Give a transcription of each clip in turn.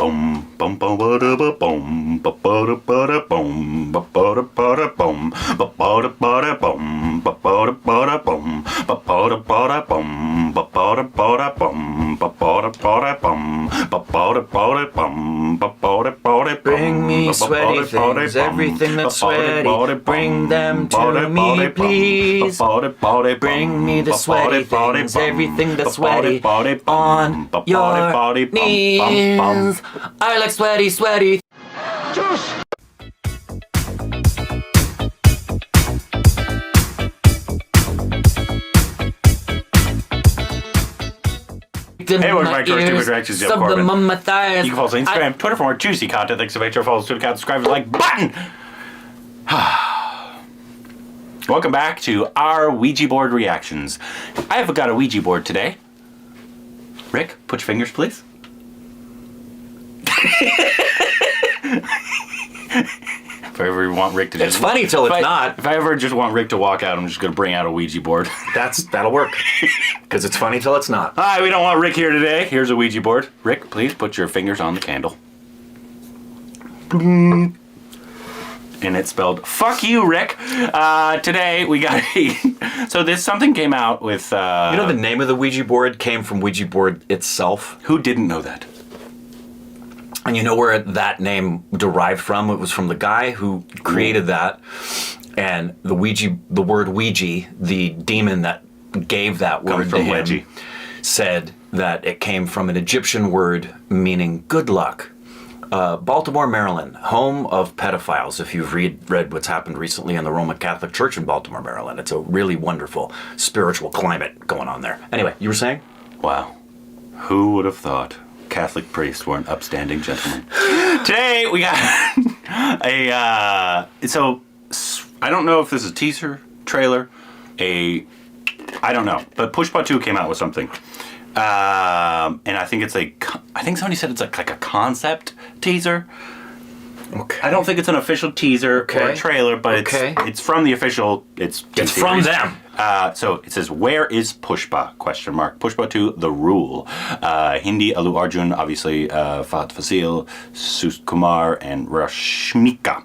Boom, bum, bum, ba da ba boom, ba ba da ba da boom, ba ba da ba da boom, ba ba da ba da boom, ba ba da ba da boom, ba ba da ba da boom, ba ba da ba da boom, ba ba da ba da boom, ba ba da ba da boom, ba ba da ba da boom. Bring me sweaty things, everything that's sweaty. Bring them to me, please. Bring me the sweaty things, everything that's sweaty. On your knees. I like sweaty, sweaty. Juice. Hey, welcome back to our Stupid Reactions. Some of them on my thighs. You can follow us on Instagram, Twitter for more juicy content. Thanks so much for following us, Twitter account, subscribe, like button. Welcome back to our Ouija board reactions. I have got a Ouija board today. Rick, put your fingers, please. If I ever want Rick to just... It's funny till it's not. If I ever just want Rick to walk out, I'm just going to bring out a Ouija board. That'll work. Because it's funny till it's not. Hi, we don't want Rick here today. Here's a Ouija board. Rick, please put your fingers on the candle. And it's spelled, fuck you, Rick. Today, we got something came out with... You know the name of the Ouija board came from Ouija board itself? Who didn't know that? And you know where that name derived from? It was from the guy who created that. And the word Ouija, the demon that gave that word to him, Ouija. said that it came from an Egyptian word meaning good luck. Baltimore, Maryland, home of pedophiles. If you've read what's happened recently in the Roman Catholic Church in Baltimore, Maryland, it's a really wonderful spiritual climate going on there. Anyway, you were saying? Wow. Who would have thought Catholic priests were an upstanding gentleman? Today, we got so, I don't know if this is a teaser, trailer, I don't know. But Pushpa 2 came out with something. And I think somebody said it's like a concept teaser. Okay. I don't think it's an official teaser or a trailer, but it's from the official. It's from them. So it says, "Where is Pushpa?" ? Pushpa 2, The Rule. Hindi, Allu, Arjun, obviously Fahad Fasil, Kumar, and Rashmika.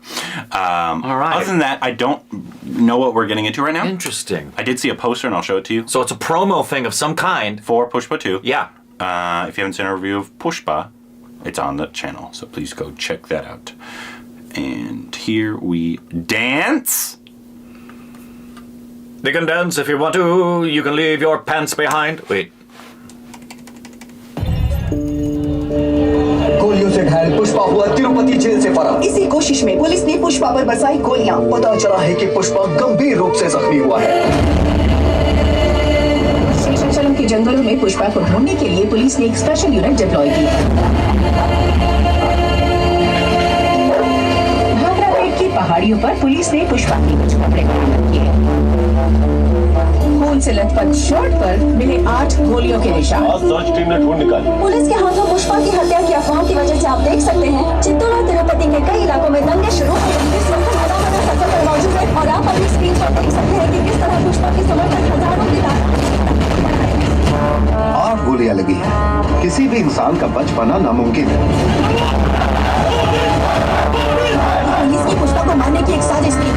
All right. Other than that, I don't know what we're getting into right now. Interesting. I did see a poster, and I'll show it to you. So it's a promo thing of some kind. For Pushpa 2. Yeah. If you haven't seen a review of Pushpa, it's on the channel, so please go check that out. And here we dance. You can dance if you want to. You can leave your pants behind. Wait. गोलियों से घायल पुष्पा हुआ Tirupati jail से फरार। इसी कोशिश में police ने पुष्पा पर बरसाई गोलियां। पता चला है कि पुष्पा गंभीर रूप से जख्मी हुआ है। शेषाचलम के जंगलों में पुष्पा को ढूंढने के लिए पुलिस ने एक स्पेशल यूनिट डिप्लॉय की। भाखरापेट की पहाड़ियों पर पुलिस ने पुष्पा की कुछ कपड़े बरामद किए। खून से लथपथ शर्ट पर मिले 8 गोलियों के निशान। सर्च टीम ने ढूंढ निकाली। पुलिस के हाथों पुष्पा की हत्या की अफवाहों की वजह से आप देख सकते हैं चित्तूर और तिरुपति के कई इलाकों में दंगे शुरू हो गए। इस वक्त मैदान सफर पर मौजूद है और आप अपनी स्क्रीन पर देख सकते हैं कि किस तरह पुष्पा के समर्थक हजारों की तादाद 8 गोलियां लगी हैं। किसी भी इंसान का बच पाना नामुमकिन है। पुलिस की पुष्पा को मारने की एक साजिश थी।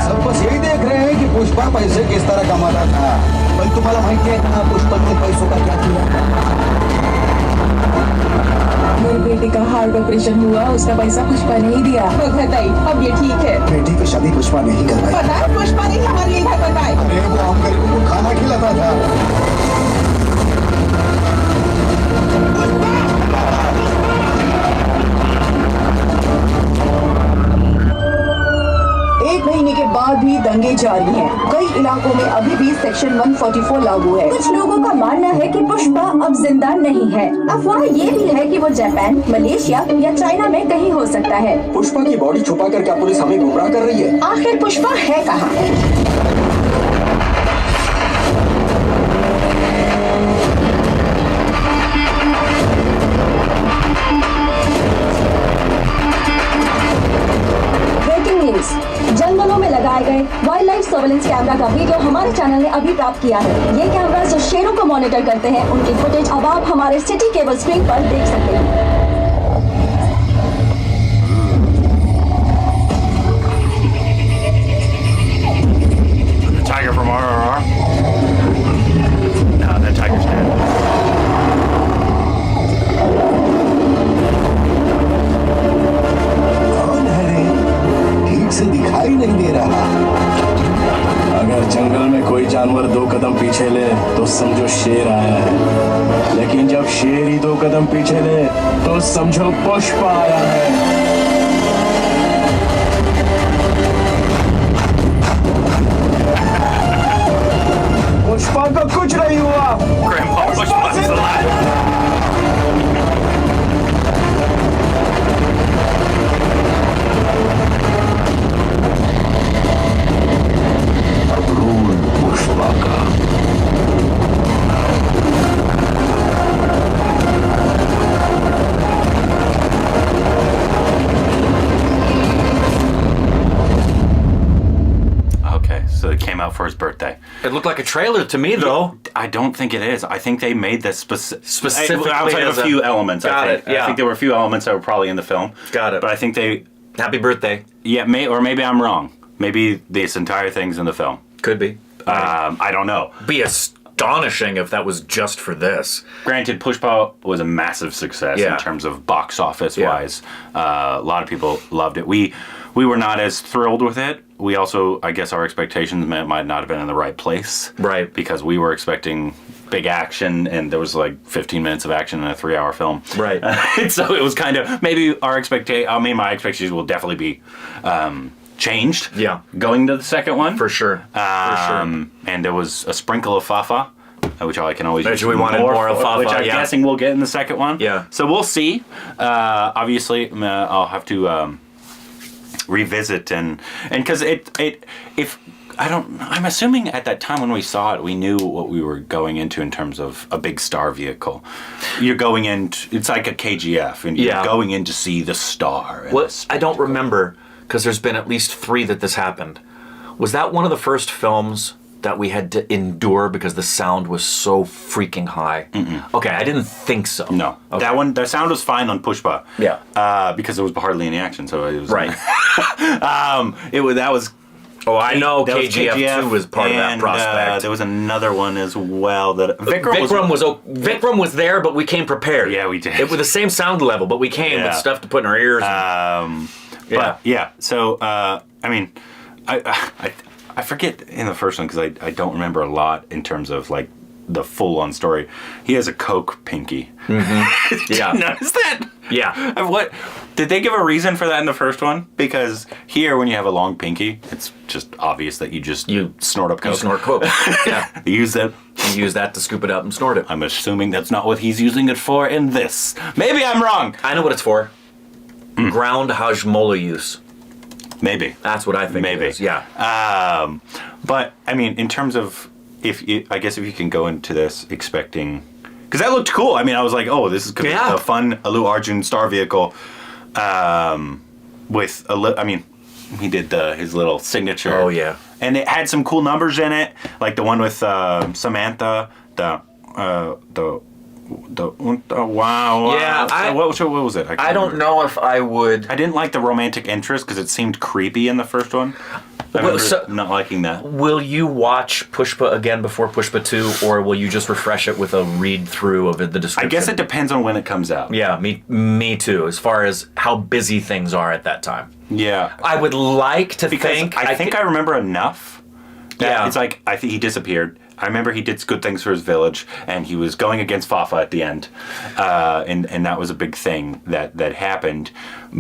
सब बस यही देख रहे हैं कि पुष्पा पैसे किस तरह कमाता था। पण तुम्हाला माहिती आहे का पुष्पा ने पैसों का क्या किया? मेरे बेटे का हार्ट ऑपरेशन हुआ, उसका पैसा पुष्पा ने ही दिया। बताइए, अब ये ठीक है? बेटी की शादी पुष्पा ने ही करवाई। पता है पुष्पा ने हमारे लिए घर बनवाए। अरे वो हम गरीबों को खाना खिलाता था। एक महीने के बाद भी दंगे जारी हैं। कई इलाकों में अभी भी सेक्शन 144 लागू है। कुछ लोगों का मानना है कि पुष्पा अब जिंदा नहीं है। अफवाह ये भी है कि वो जापान, मलेशिया या चाइना में कहीं हो सकता है। पुष्पा की बॉडी छुपाकर क्या पुलिस हमें गुमराह कर रही है? आखिर पुष्पा है कहाँ? जंगलों में लगाए गए वाइल्ड लाइफ सर्वेलेंस कैमरा का वीडियो हमारे हमारे चैनल ने अभी प्राप्त किया है। ये कैमरा जो शेरों को मॉनिटर करते हैं, उनकी फुटेज अब आप हमारे सिटी केबल स्क्रीन पर देख सकते हैं। Tiger from RRR? No, that tiger's dead. कौन है रे? ठीक से दिखाई नहीं दे रहा। अगर जंगल में कोई जानवर 2 कदम पीछे ले तो समझो शेर आया है, लेकिन जब शेर ही 2 कदम पीछे ले तो समझो पुष्पा आया है। पुष्पा को कुछ नहीं हुआ। Grandpa Pushpa's alive. अब रूल पुष्पा का। Okay, so it came out for his birthday. It looked like a trailer to me, though. I don't think it is. I think they made this Specifically outside of as a few elements. Got I it, think. yeah. I think there were a few elements that were probably in the film. Got it. But I think they, Happy birthday. yeah, or maybe I'm wrong. Maybe this entire thing's in the film. Could be. I don't know. Be astonishing if that was just for this. Granted, Pushpa was a massive success Yeah. in terms of box office Yeah. wise. A lot of people loved it. We were not as thrilled with it. We also, I guess, our expectations might not have been in the right place. Right. Because we were expecting big action, and there was like 15 minutes of action in a 3-hour film. Right. So it was kind of maybe our expectation. I mean, my expectations will definitely be changed. Yeah. Going to the second one For sure. For sure. and there was a sprinkle of Fafa, which I can always Which use we wanted more of Fafa, which I'm yeah. guessing we'll get in the second one. Yeah. So we'll see. Obviously, I'll have to revisit and because I'm assuming at that time when we saw it, we knew what we were going into in terms of a big star vehicle. You're going in, it's like a KGF, and you're Yeah. going in to see the star. and What I don't remember, because there's been at least 3 that this happened. Was that one of the first films that we had to endure because the sound was so freaking high? Okay, I didn't think so. No, Okay. that one. The sound was fine on Pushpa. Yeah. because there was hardly any action, so it was Right. It was that was. Oh, I know that was KGF 2 was part of that and, prospect. there was another one as well that Vikram was there, but we came prepared. Yeah, we did. It was the same sound level, but we came Yeah. with stuff to put in our ears. But yeah, so I mean, I forget in the first one because I don't remember a lot in terms of like the full-on story. He has a Coke pinky. Did Yeah. you notice that? Yeah. What did they give a reason for that in the first one? Because here, when you have a long pinky, it's just obvious that you snort up Coke. You snort Coke. Yeah. They use that. You use that to scoop it up and snort it. I'm assuming that's not what he's using it for in this. Maybe I'm wrong. I know what it's for. Ground hajmola use. Maybe. That's what I think Maybe. it is. Yeah. But I mean, in terms of if you can go into this expecting, because that looked cool. I mean, I was like, oh, this is gonna be Yeah. a fun Allu Arjun star vehicle. He did his little signature. Oh, yeah. And it had some cool numbers in it, like the one with Samantha. Wow. Yeah, what was it? I don't know if I would. I didn't like the romantic interest because it seemed creepy in the first one. I Well, remember not liking that. Will you watch Pushpa again before Pushpa 2, or will you just refresh it with a read through of the description? I guess it depends on when it comes out. Yeah, me too. As far as how busy things are at that time, Yeah. I would like to Because think. I think I remember enough. That Yeah. It's like, I think he disappeared. I remember he did good things for his village, and he was going against Fafa at the end. And that was a big thing that happened.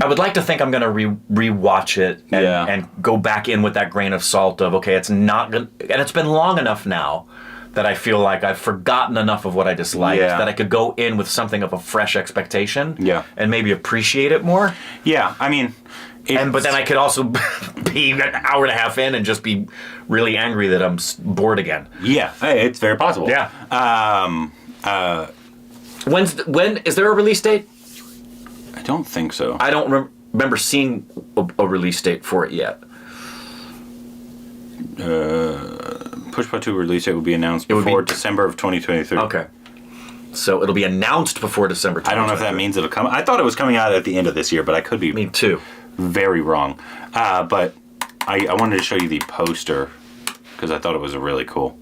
I would like to think I'm going to rewatch it and go back in with that grain of salt of, okay, it's not good. And it's been long enough now that I feel like I've forgotten enough of what I disliked that I could go in with something of a fresh expectation and maybe appreciate it more. Yeah, I mean... But then I could also be an hour and a half in and just be really angry that I'm bored again. Yeah, hey, it's very possible. Yeah. When is there a release date? I don't think so. I don't remember seeing a release date for it yet. Pushpa 2 release date will be announced before December of 2023. Okay. So it'll be announced before December 2023. I don't know if that means it'll come. I thought it was coming out at the end of this year, but I could be. Me too. Very wrong. But I wanted to show you the poster because I thought it was really cool.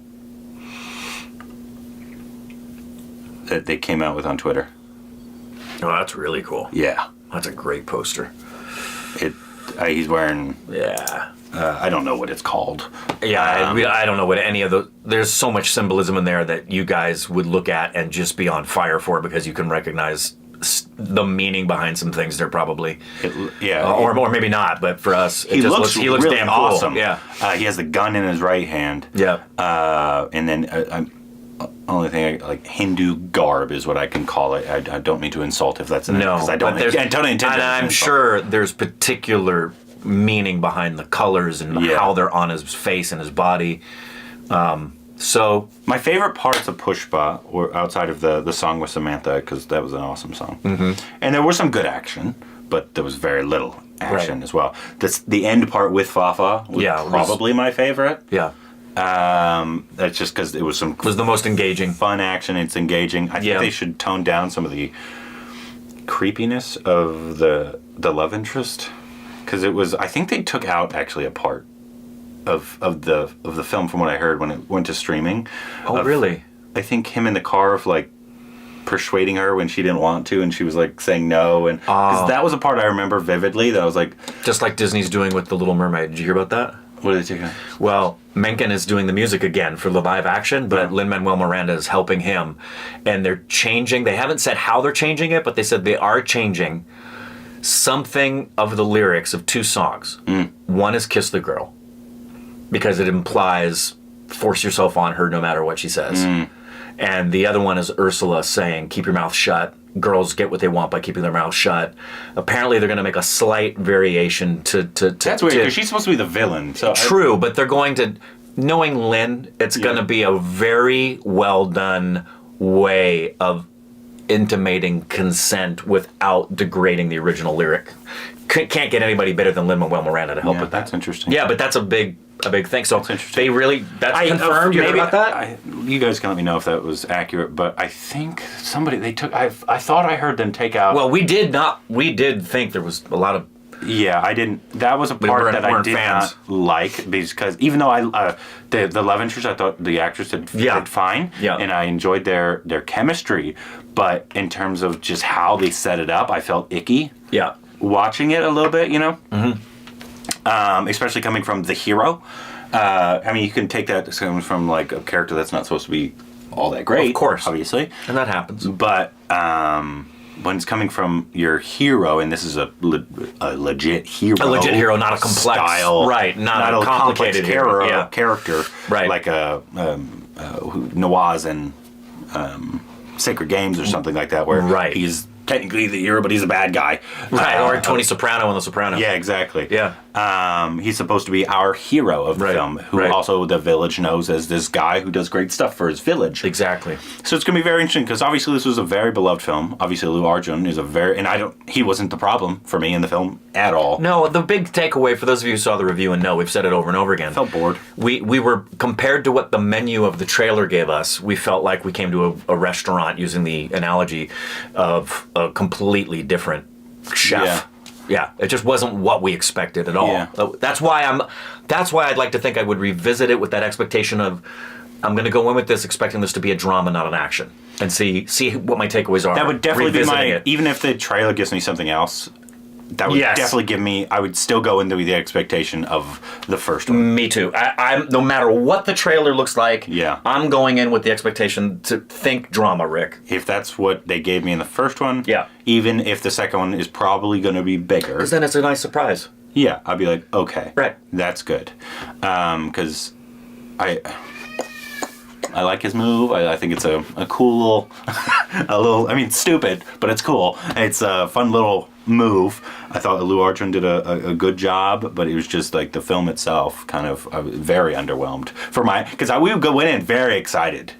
That they came out with on Twitter. Oh, that's really cool. Yeah. That's a great poster. He's wearing. Yeah. I don't know what it's called. Yeah, I don't know what any of the. There's so much symbolism in there that you guys would look at and just be on fire for because you can recognize the meaning behind some things. They're probably. Or maybe not, but for us, he looks really damn awesome. Cool. Yeah. He has the gun in his right hand. Yeah. And then. Only thing like Hindu garb is what I can call it. I don't mean to insult if that's because I don't intend to. And I'm sure there's particular meaning behind the colors and how they're on his face and his body. So my favorite parts of Pushpa were outside of the song with Samantha because that was an awesome song, and there was some good action, but there was very little action as well. The end part with Fafa was probably my favorite. Yeah. That's just because it was the most engaging, fun action. It's engaging. I think they should tone down some of the creepiness of the love interest because it was. I think they took out actually a part of the film from what I heard when it went to streaming. Oh, really? I think him in the car of like persuading her when she didn't want to and she was like saying no and because that was a part I remember vividly that I was like just like Disney's doing with The Little Mermaid. Did you hear about that? What did they take out? Well, Menken is doing the music again for the live action, but Lin-Manuel Miranda is helping him. And they're changing. They haven't said how they're changing it, but they said they are changing something of the lyrics of two songs. One is Kiss the Girl, because it implies force yourself on her no matter what she says. And the other one is Ursula saying, keep your mouth shut. Girls get what they want by keeping their mouth shut. Apparently, they're going to make a slight variation to That's weird, because she's supposed to be the villain. So true, but they're going to, knowing Lin, it's going to be a very well done way of intimating consent without degrading the original lyric. Can't get anybody better than Lin-Manuel Miranda to help with that. That's interesting. Yeah, but that's a big thing. So they really, that's confirmed. You heard about that? You guys can let me know if that was accurate, but I think they took. I thought I heard them take out. Well, we did think there was a lot of. Yeah, I didn't. That was a part that I did not like because even though the love interest, I thought the actress did fine, and I enjoyed their chemistry, but in terms of just how they set it up, I felt icky. Yeah, watching it a little bit, you know. Especially coming from the hero. I mean, you can take that coming from like a character that's not supposed to be all that great, of course, obviously, and that happens. But when it's coming from your hero, and this is a legit hero, not a complex style, right? Not a complicated character, right? Like Nawaz and Sacred Games or something like that, where he's technically the hero, but he's a bad guy. Right, or Tony Soprano in The Sopranos. Yeah, exactly. Yeah. He's supposed to be our hero of the film, who also the village knows as this guy who does great stuff for his village. Exactly. So it's going to be very interesting, because obviously this was a very beloved film. Obviously Allu Arjun is he wasn't the problem for me in the film at all. No, the big takeaway, for those of you who saw the review and know, we've said it over and over again. Felt bored. We were, compared to what the menu of the trailer gave us, we felt like we came to a restaurant, using the analogy of a completely different chef. Yeah, it just wasn't what we expected at all. Yeah. That's why I'd like to think I would revisit it with that expectation of, I'm going to go in with this expecting this to be a drama, not an action, and see what my takeaways are. That would definitely be even if the trailer gives me something else, that would definitely give me, I would still go into the expectation of the first one. Me too. I'm no matter what the trailer looks like, I'm going in with the expectation to think drama, Rick. If that's what they gave me in the first one, yeah. Even if the second one is probably going to be bigger. Because then it's a nice surprise. Yeah, I'd be like, okay. Right. That's good. Because I like his move. I think it's a cool little, I mean, stupid, but it's cool. It's a fun little move. I thought Allu Arjun did a good job, but it was just like the film itself kind of very underwhelmed because we would go in very excited.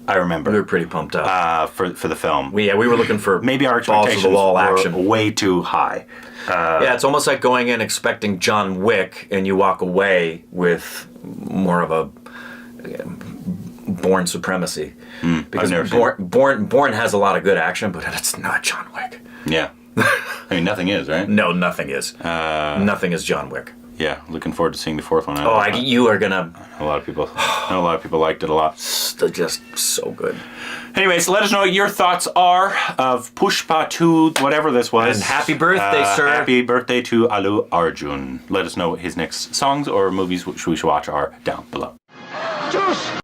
I remember. We were pretty pumped up for the film. We were looking for maybe our expectations were way too high. Yeah, it's almost like going in expecting John Wick, and you walk away with more of a Bourne supremacy. Because never seen Bourne has a lot of good action, but it's not John Wick. Yeah. I mean, nothing is, right? No, nothing is. Nothing is John Wick. Yeah, looking forward to seeing the fourth one. You are gonna. A lot of people. I know a lot of people liked it a lot. Just so good. Anyways, let us know what your thoughts are of Pushpa 2, whatever this was. And happy birthday, sir. Happy birthday to Allu Arjun. Let us know what his next songs or movies which we should watch are down below. Just